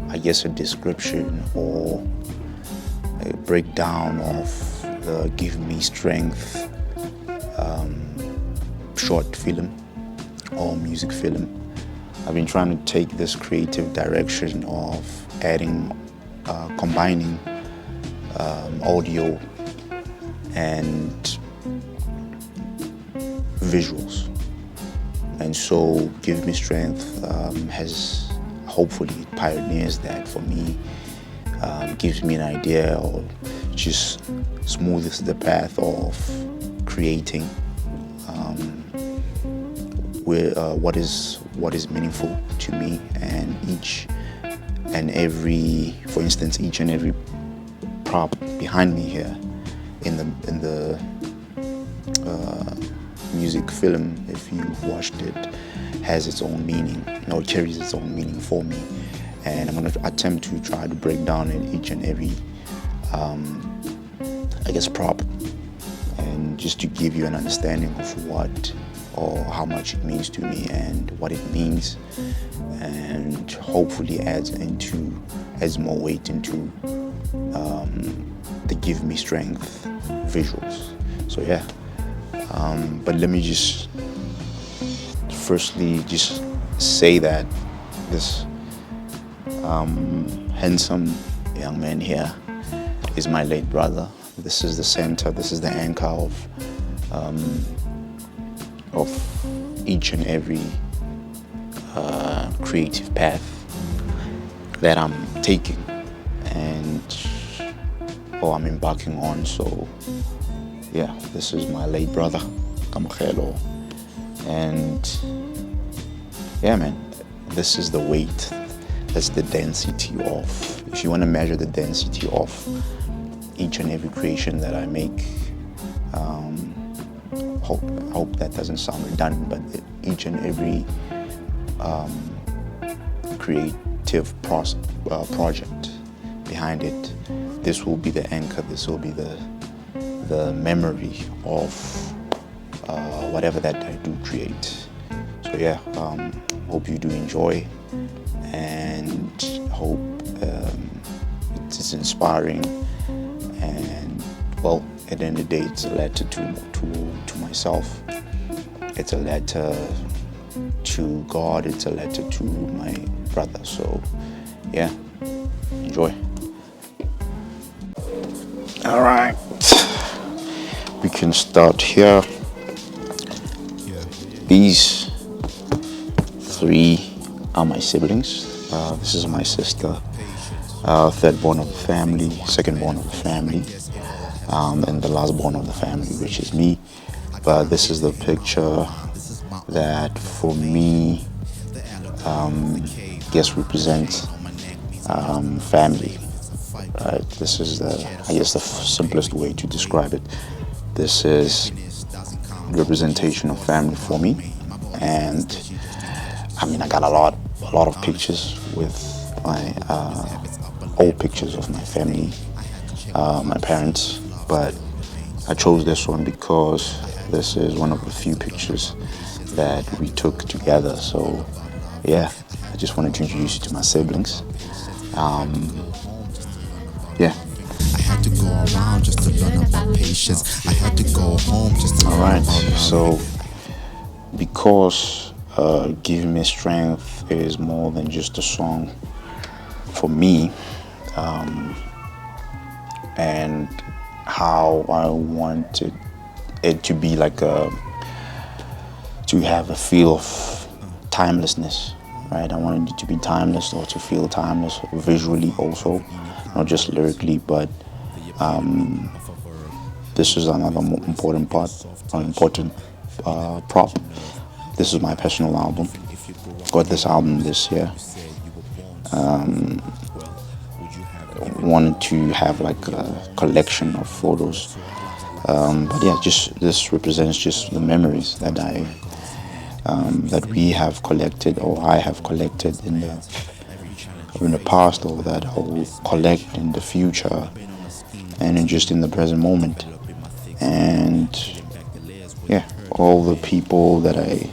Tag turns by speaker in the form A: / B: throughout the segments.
A: I guess a description or a breakdown of the Give Me Strength short film or music film. I've been trying to take this creative direction of combining audio and visuals. And so Give Me Strength has hopefully pioneers that for me, gives me an idea or just smooths the path of creating what is meaningful to me, and each and every prop behind me here in the music film, if you've watched it, has its own meaning, carries its own meaning for me. And I'm going to attempt to try to break down each and every, prop, and just to give you an understanding of what or how much it means to me and what it means, and hopefully adds more weight into the Give Me Strength visuals. So yeah, but let me just firstly just say that this handsome young man here is my late brother. This is the center, this is the anchor of each and every creative path that I'm taking or I'm embarking on. So yeah, this is my late brother, Kamachelo. And yeah, man, this is the weight, that's the density of, if you want to measure the density of each and every creation that I make, hope that doesn't sound redundant, but each and every creative project behind it, this will be the anchor, this will be the memory of whatever that I do create. So yeah, hope you do enjoy, and hope it is inspiring, and well, at the end of the day, it's a letter to myself, it's a letter to God, it's a letter to my brother. So yeah, enjoy. All right, we can start here. These three are my siblings. This is my sister, third born of the family, second born of the family, and the last born of the family, which is me. But this is the picture that for me, represents family. Right? This is the simplest way to describe it. This is representation of family for me. And I got a lot of pictures with my old pictures of my family, my parents, but I chose this one because this is one of the few pictures that we took together. So yeah, I just wanted to introduce you to my siblings. Yeah. I had to go around just to learn about patience. I had to go home just to learn. So because Give Me Strength is more than just a song for me, and how I wanted it to be to have a feel of timelessness, right? I wanted it to be timeless, or to feel timeless visually also, not just lyrically, but this is another important prop. This is my personal album. Got this album this year. Wanted to have a collection of photos. But yeah, this represents just the memories that that we have collected, or I have collected in the past, or that I will collect in the future, and in the present moment. And yeah, all the people that I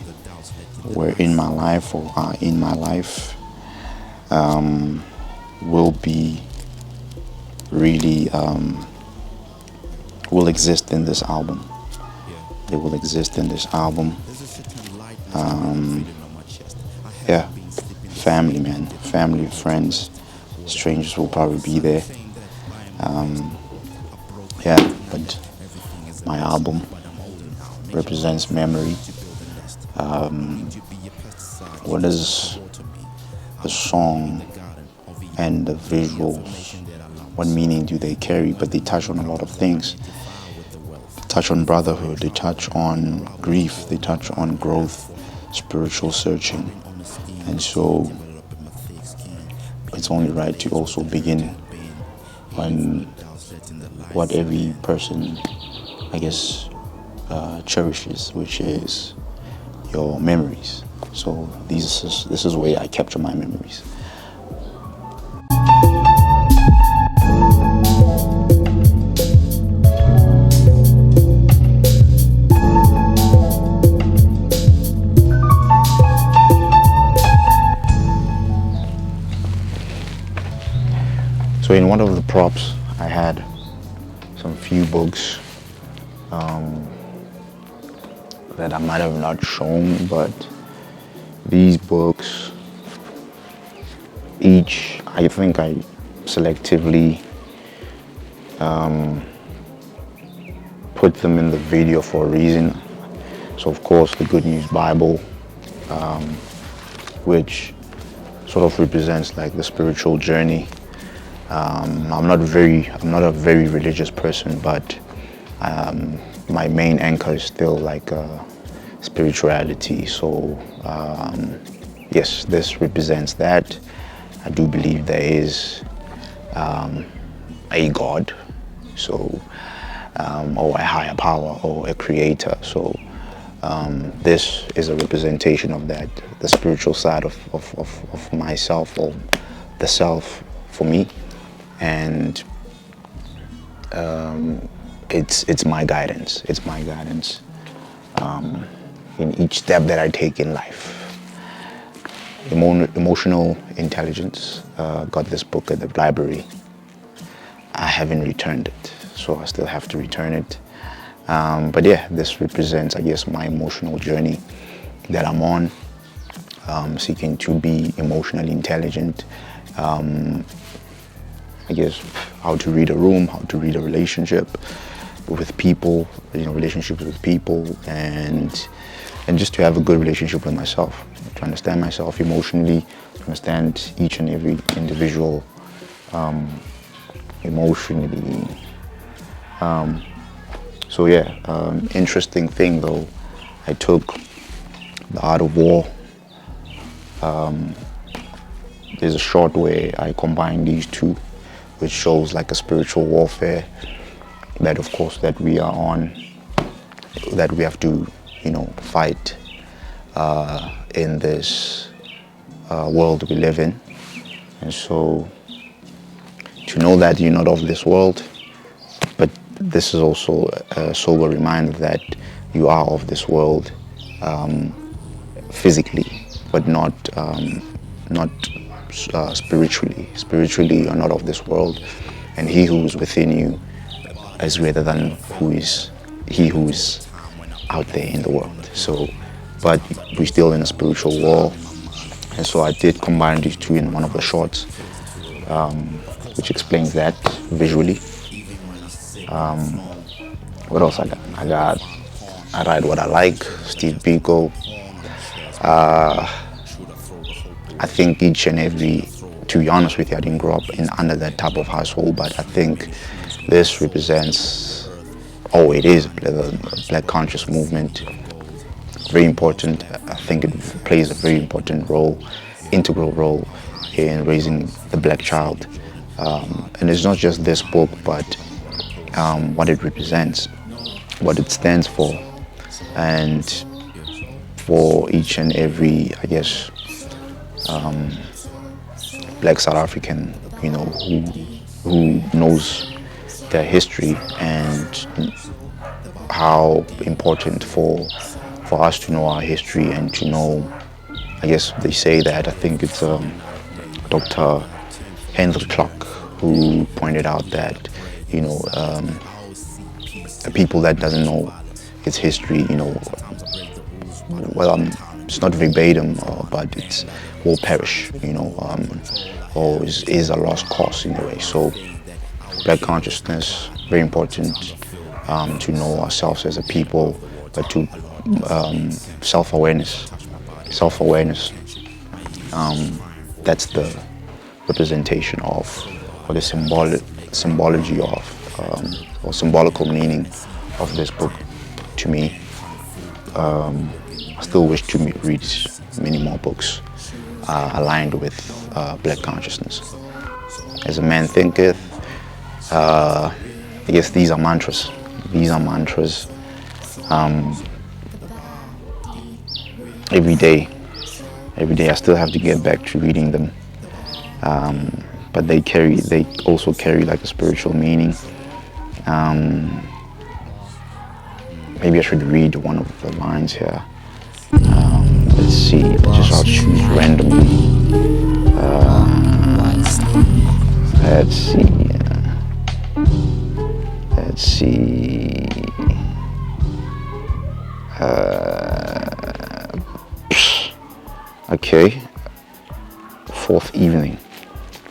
A: were in my life or are in my life will be really will exist in this album. They will exist in this album. Yeah, family, man, family, friends, strangers will probably be there. Yeah, but my album represents memory. What is the song and the visuals? What meaning do they carry? But they touch on a lot of things. They touch on brotherhood. They touch on grief. They touch on growth, spiritual searching. And so it's only right to also begin on what every person, I guess, cherishes, which is your memories. So this is where I capture my memories. So in one of the props, I had some few books that I might have not shown, but these books, each, I think I selectively put them in the video for a reason. So of course the Good News Bible, which sort of represents like the spiritual journey. I'm not a very religious person, but my main anchor is still like spirituality. So yes, this represents that. I do believe there is a God, so or a higher power or a creator. So this is a representation of that, the spiritual side of myself, or the self for me. And it's my guidance. It's my guidance in each step that I take in life. Emotional intelligence. Got this book at the library. I haven't returned it, so I still have to return it. But yeah, this represents, I guess, my emotional journey that I'm on, seeking to be emotionally intelligent. I guess how to read a room, how to read a relationship with people, relationships with people, and just to have a good relationship with myself, to understand myself emotionally, to understand each and every individual emotionally. So yeah, interesting thing though, I took The Art of War. There's a short where I combine these two, which shows like a spiritual warfare that, of course, that we are on, that we have to, fight in this world we live in. And so to know that you're not of this world, but this is also a sober reminder that you are of this world physically, but not spiritually. Spiritually, you're not of this world, and he who is within you is greater than he who is out there in the world. So, but we're still in a spiritual war, and so I did combine these two in one of the shorts, which explains that visually. What else I got? I Write What I Like, Steve Biko. I think each and every, to be honest with you, I didn't grow up under that type of household, but I think this represents, it is the Black Conscious movement. Very important. I think it plays a very important role, integral role in raising the black child. And it's not just this book, but what it represents, what it stands for, and for each and every, I guess, Black South African, who knows their history, and how important for us to know our history and to know I guess they say that, I think it's Dr. Henry Clark who pointed out that, a people that doesn't know its history, well, it's not verbatim, but it will perish, or is a lost cause in a way. So Black consciousness, very important to know ourselves as a people, but to self-awareness. That's the representation of, or the symbology of, or symbolical meaning of this book to me. I still wish to read many more books aligned with Black consciousness. As a man thinketh, I guess these are mantras. Every day I still have to get back to reading them. But they also carry like a spiritual meaning. Maybe I should read one of the lines here. Let's see, I'll choose randomly. Let's see. Okay. Fourth evening.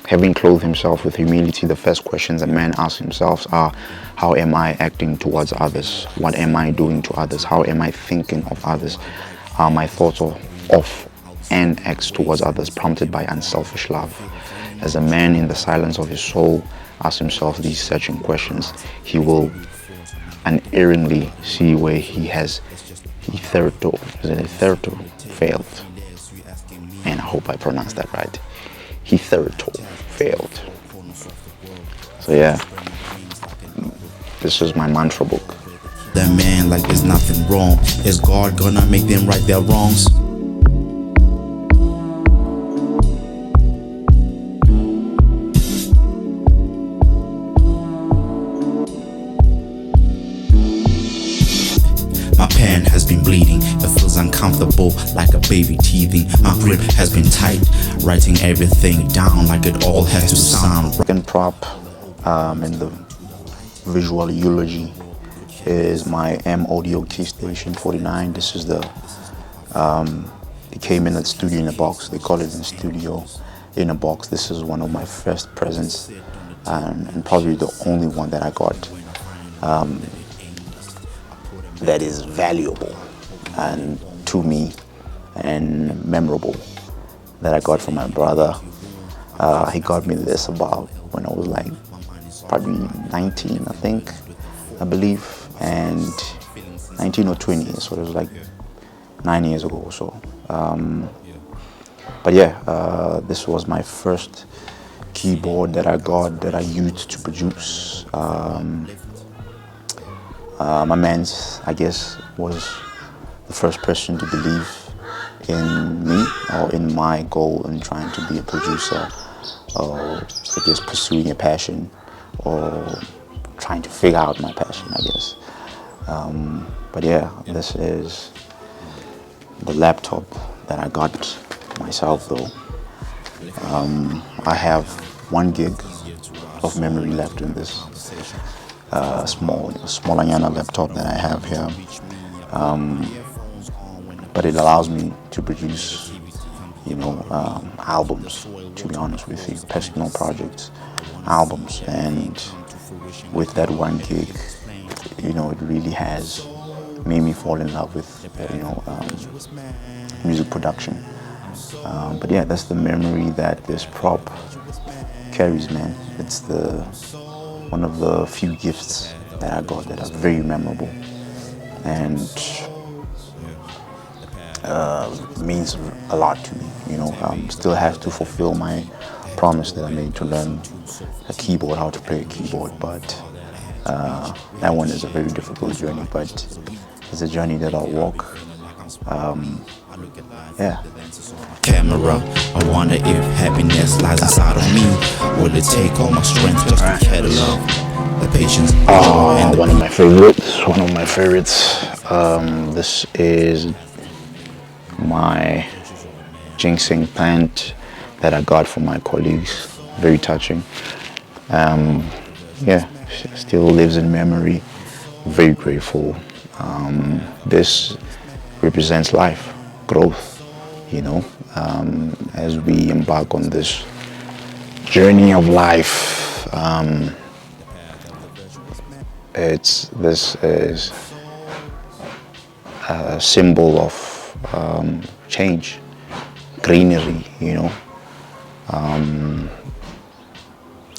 A: Having clothed himself with humility, the first questions a man asks himself are, how am I acting towards others? What am I doing to others? How am I thinking of others? Are my thoughts of and acts towards others prompted by unselfish love? As a man in the silence of his soul asks himself these searching questions, he will unerringly see where he has hitherto failed. And I hope I pronounced that right. Hitherto failed. So yeah, this is my mantra book.
B: That man like there's nothing wrong. Is God gonna make them right their wrongs? My pen has been bleeding, it feels uncomfortable like a baby teething. My grip has been tight, writing everything down like it all has to sound.
A: Second prop in the visual eulogy is my M Audio Key Station 49. This is it came in a studio in a box. They call it a studio in a box. This is one of my first presents and probably the only one that I got that is valuable and to me and memorable, that I got from my brother. He got me this about when I was like probably 19, I believe, and 19 or 20, so it was like 9 years ago or so. But yeah, this was my first keyboard that I got, that I used to produce. My man's, I guess, was the first person to believe in me or in my goal in trying to be a producer, or I guess pursuing a passion or trying to figure out my passion, I guess. But yeah, this is the laptop that I got myself though. I have 1 gig of memory left in this small Anyana laptop that I have here. But it allows me to produce, albums, to be honest with you, personal projects, albums. And with that 1 gig, it really has made me fall in love with, music production. But yeah, that's the memory that this prop carries, man. It's one of the few gifts that I got that are very memorable and means a lot to me. Still have to fulfill my promise that I made to learn a keyboard, how to play a keyboard, but that one is a very difficult journey, but it's a journey that I'll walk. Yeah.
B: Camera, I wonder if happiness lies inside of me. Will it take all my strength just to catalog the patience?
A: One of my favorites. This is my ginseng plant that I got from my colleagues. Very touching. Yeah, still lives in memory. Very grateful. This represents life, growth, as we embark on this journey of life. This is a symbol of change, greenery,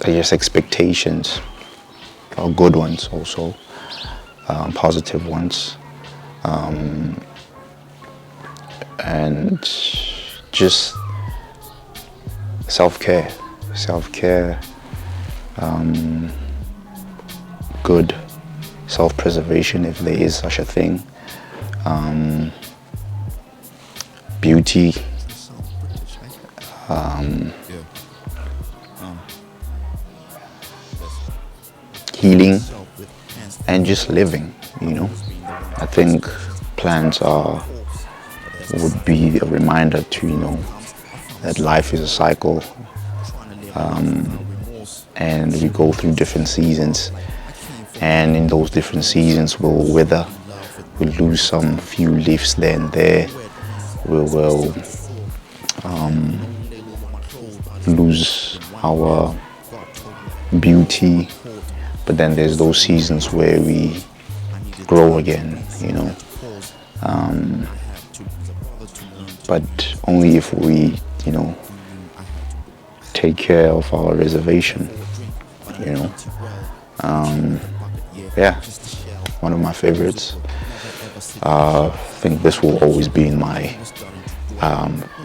A: I guess expectations are good ones also, positive ones, and just self-care, good self-preservation, if there is such a thing, beauty, healing, and just living. I think plants would be a reminder to that life is a cycle, and we go through different seasons, and in those different seasons we'll wither, we'll lose some few leaves there and there, we will lose our beauty, but then there's those seasons where we grow again, but only if we take care of our reservation. Yeah, one of my favorites. I think this will always be in my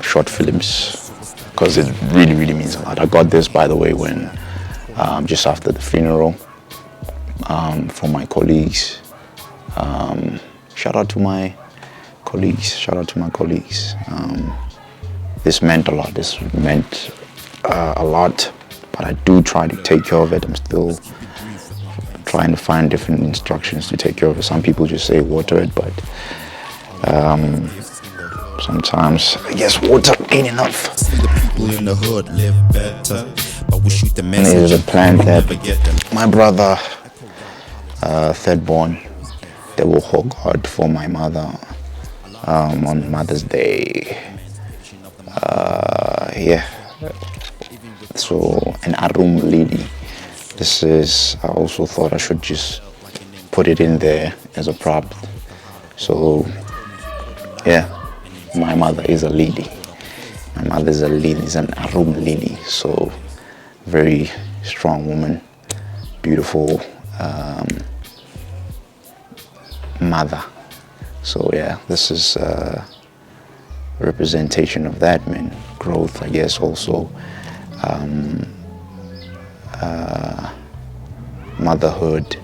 A: short films because it really, really means a lot. I got this, by the way, when just after the funeral, from my colleagues. Shout out to my colleagues. This meant a lot. A lot, but I do try to take care of it. I'm still trying to find different instructions to take care of it. Some people just say water it, but sometimes I guess water ain't enough. And there's a plant that my brother, third born, they will hold God for my mother on Mother's Day. Yeah. So an arum lily. I also thought I should just put it in there as a prop. So yeah, my mother is a lily. My mother is a lily, is an arum lily. So very strong woman, beautiful mother. So yeah, this is a representation of that, man. Growth, I guess, also. Motherhood.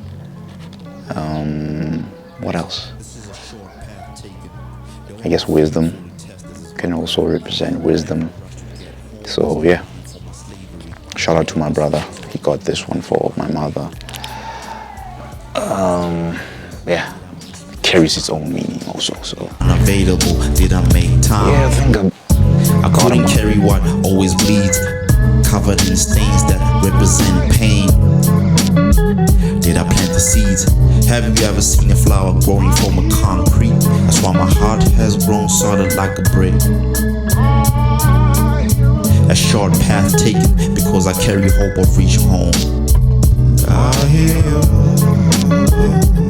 A: What else? I guess wisdom can also represent wisdom. So yeah, shout out to my brother. He got this one for my mother. Yeah, it carries its own meaning also. So
B: unavailable, did I make time?
A: Yeah, I think
B: I couldn't carry what always bleeds, covered in stains that represent pain. Did I plant the seeds? Have you ever seen a flower growing from a concrete? That's why my heart has grown solid like a brick. A short path taken because I carry hope of reach home. I hear you.